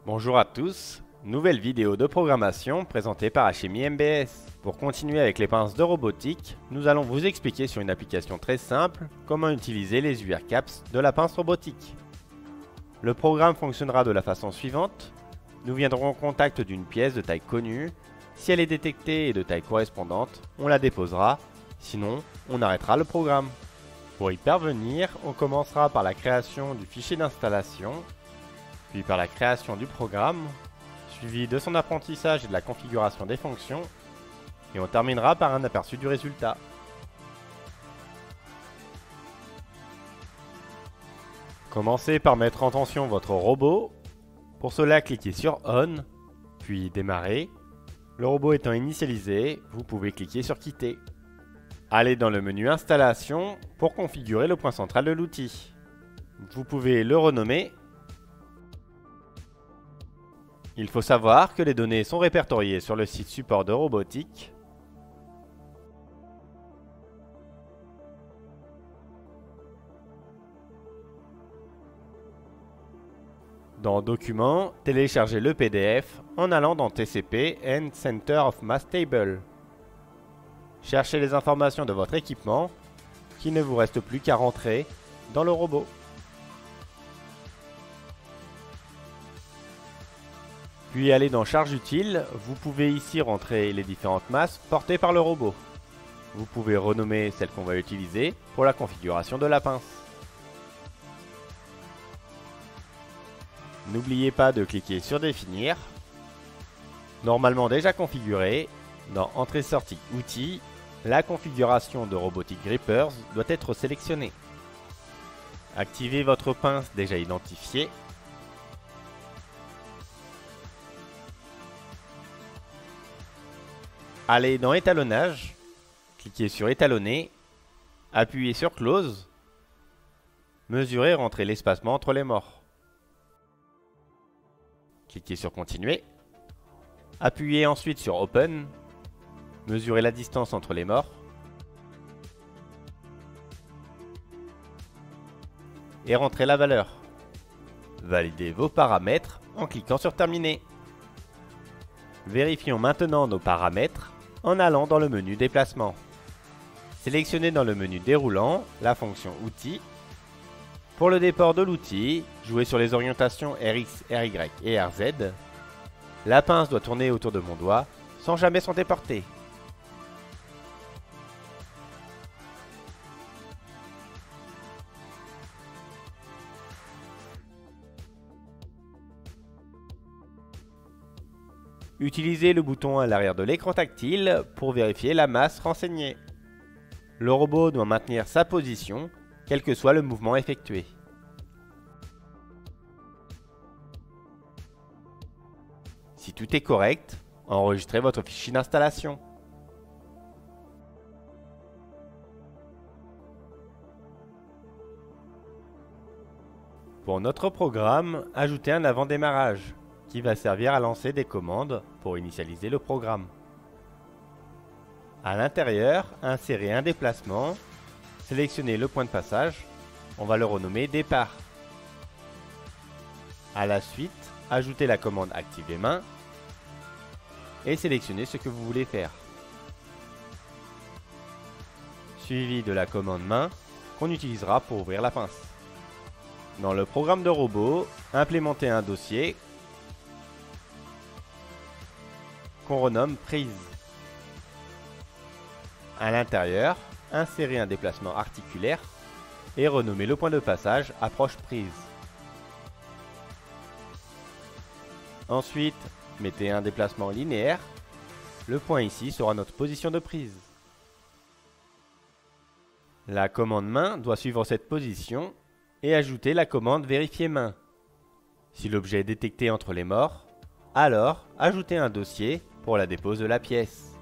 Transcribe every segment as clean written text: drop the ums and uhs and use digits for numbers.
Bonjour à tous, nouvelle vidéo de programmation présentée par Hachemi MBS. Pour continuer avec les pinces de robotique, nous allons vous expliquer sur une application très simple comment utiliser les UR Caps de la pince robotique. Le programme fonctionnera de la façon suivante. Nous viendrons en contact d'une pièce de taille connue. Si elle est détectée et de taille correspondante, on la déposera, sinon on arrêtera le programme. Pour y parvenir, on commencera par la création du fichier d'installation, puis par la création du programme, suivi de son apprentissage et de la configuration des fonctions, et on terminera par un aperçu du résultat. Commencez par mettre en tension votre robot. Pour cela, cliquez sur On, puis Démarrer. Le robot étant initialisé, vous pouvez cliquer sur Quitter. Allez dans le menu Installation pour configurer le point central de l'outil. Vous pouvez le renommer. Il faut savoir que les données sont répertoriées sur le site support de robotique. Dans Documents, téléchargez le PDF en allant dans TCP and Center of Mass Table. Cherchez les informations de votre équipement, qu'il ne vous reste plus qu'à rentrer dans le robot. Puis allez dans Charge utile, vous pouvez ici rentrer les différentes masses portées par le robot. Vous pouvez renommer celle qu'on va utiliser pour la configuration de la pince. N'oubliez pas de cliquer sur Définir. Normalement déjà configuré, dans Entrée-sortie Outils, la configuration de Robotic Grippers doit être sélectionnée. Activez votre pince déjà identifiée. Allez dans Étalonnage, cliquez sur Étalonner, appuyez sur Close, mesurez et rentrez l'espacement entre les morts. Cliquez sur Continuer, appuyez ensuite sur Open, mesurez la distance entre les morts et rentrez la valeur. Validez vos paramètres en cliquant sur Terminer. Vérifions maintenant nos paramètres en allant dans le menu Déplacement. Sélectionnez dans le menu Déroulant la fonction Outils. Pour le déport de l'outil, jouez sur les orientations RX, RY et RZ. La pince doit tourner autour de mon doigt sans jamais s'en déporter. Utilisez le bouton à l'arrière de l'écran tactile pour vérifier la masse renseignée. Le robot doit maintenir sa position, quel que soit le mouvement effectué. Si tout est correct, enregistrez votre fichier d'installation. Pour notre programme, ajoutez un avant-démarrage qui va servir à lancer des commandes pour initialiser le programme. À l'intérieur, insérez un déplacement, sélectionnez le point de passage, on va le renommer Départ. À la suite, ajoutez la commande Activer main et sélectionnez ce que vous voulez faire. Suivi de la commande main qu'on utilisera pour ouvrir la pince. Dans le programme de robot, implémentez un dossier qu'on renomme Prise. À l'intérieur, insérez un déplacement articulaire et renommez le point de passage Approche Prise. Ensuite, mettez un déplacement linéaire. Le point ici sera notre position de prise. La commande main doit suivre cette position et ajouter la commande Vérifier main. Si l'objet est détecté entre les morts, alors ajoutez un dossier pour la dépose de la pièce.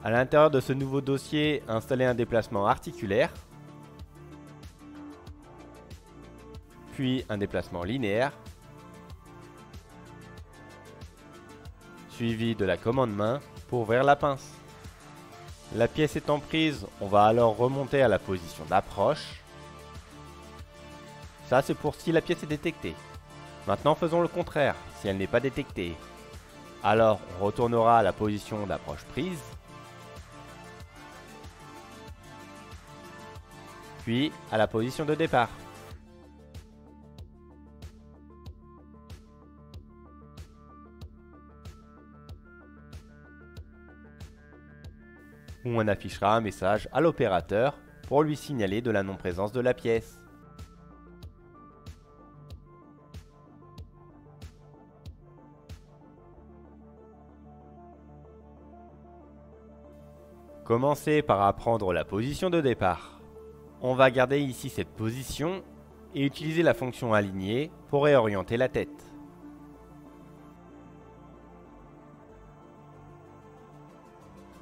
À l'intérieur de ce nouveau dossier, installez un déplacement articulaire, puis un déplacement linéaire, suivi de la commande main pour ouvrir la pince. La pièce étant prise, on va alors remonter à la position d'approche. Ça, c'est pour si la pièce est détectée. Maintenant faisons le contraire, si elle n'est pas détectée. Alors on retournera à la position d'approche prise, puis à la position de départ. Où on affichera un message à l'opérateur pour lui signaler de la non-présence de la pièce. Commencez par apprendre la position de départ. On va garder ici cette position et utiliser la fonction aligner pour réorienter la tête.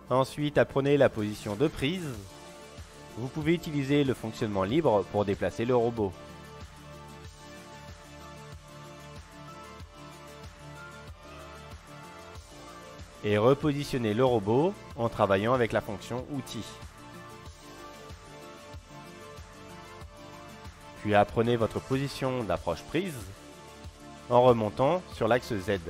Ensuite, apprenez la position de prise. Vous pouvez utiliser le fonctionnement libre pour déplacer le robot. Et repositionnez le robot en travaillant avec la fonction outils. Puis apprenez votre position d'approche prise en remontant sur l'axe Z.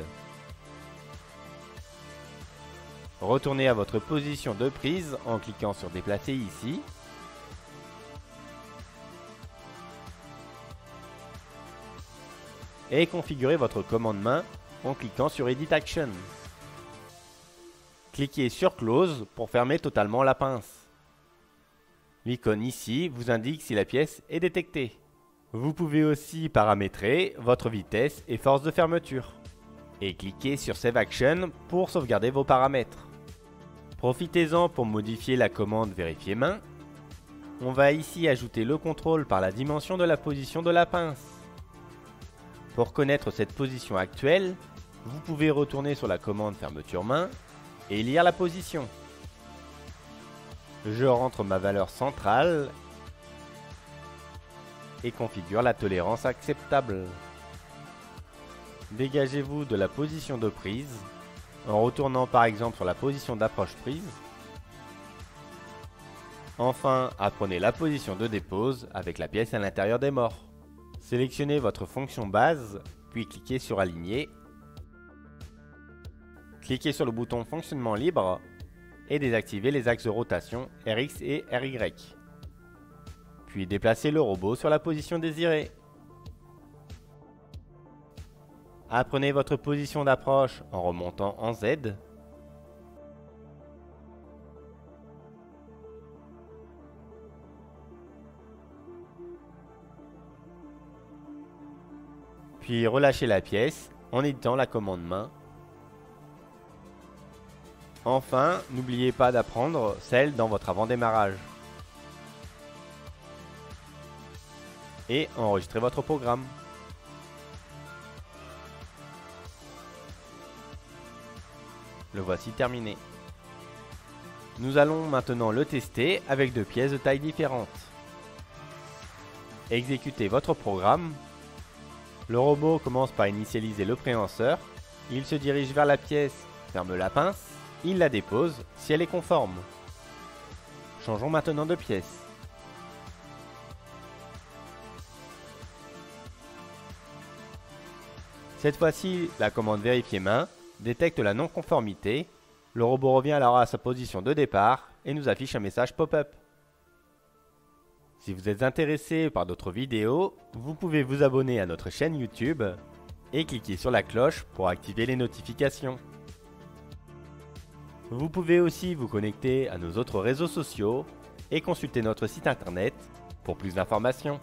Retournez à votre position de prise en cliquant sur déplacer ici. Et configurez votre commande main en cliquant sur Edit Action. Cliquez sur Close pour fermer totalement la pince. L'icône ici vous indique si la pièce est détectée. Vous pouvez aussi paramétrer votre vitesse et force de fermeture. Et cliquez sur Save Action pour sauvegarder vos paramètres. Profitez-en pour modifier la commande Vérifier main. On va ici ajouter le contrôle par la dimension de la position de la pince. Pour connaître cette position actuelle, vous pouvez retourner sur la commande Fermeture main et lire la position. Je rentre ma valeur centrale et configure la tolérance acceptable. Dégagez-vous de la position de prise en retournant par exemple sur la position d'approche prise. Enfin, apprenez la position de dépose avec la pièce à l'intérieur des morts. Sélectionnez votre fonction base, puis cliquez sur Aligner. Cliquez sur le bouton Fonctionnement libre et désactivez les axes de rotation RX et RY. Puis déplacez le robot sur la position désirée. Apprenez votre position d'approche en remontant en Z. Puis relâchez la pièce en éditant la commande main. Enfin, n'oubliez pas d'apprendre celle dans votre avant-démarrage. Et enregistrez votre programme. Le voici terminé. Nous allons maintenant le tester avec deux pièces de taille différentes. Exécutez votre programme. Le robot commence par initialiser le préhenseur. Il se dirige vers la pièce, ferme la pince. Il la dépose si elle est conforme. Changeons maintenant de pièce. Cette fois-ci, la commande Vérifier main détecte la non-conformité. Le robot revient alors à sa position de départ et nous affiche un message pop-up. Si vous êtes intéressé par d'autres vidéos, vous pouvez vous abonner à notre chaîne YouTube et cliquer sur la cloche pour activer les notifications. Vous pouvez aussi vous connecter à nos autres réseaux sociaux et consulter notre site internet pour plus d'informations.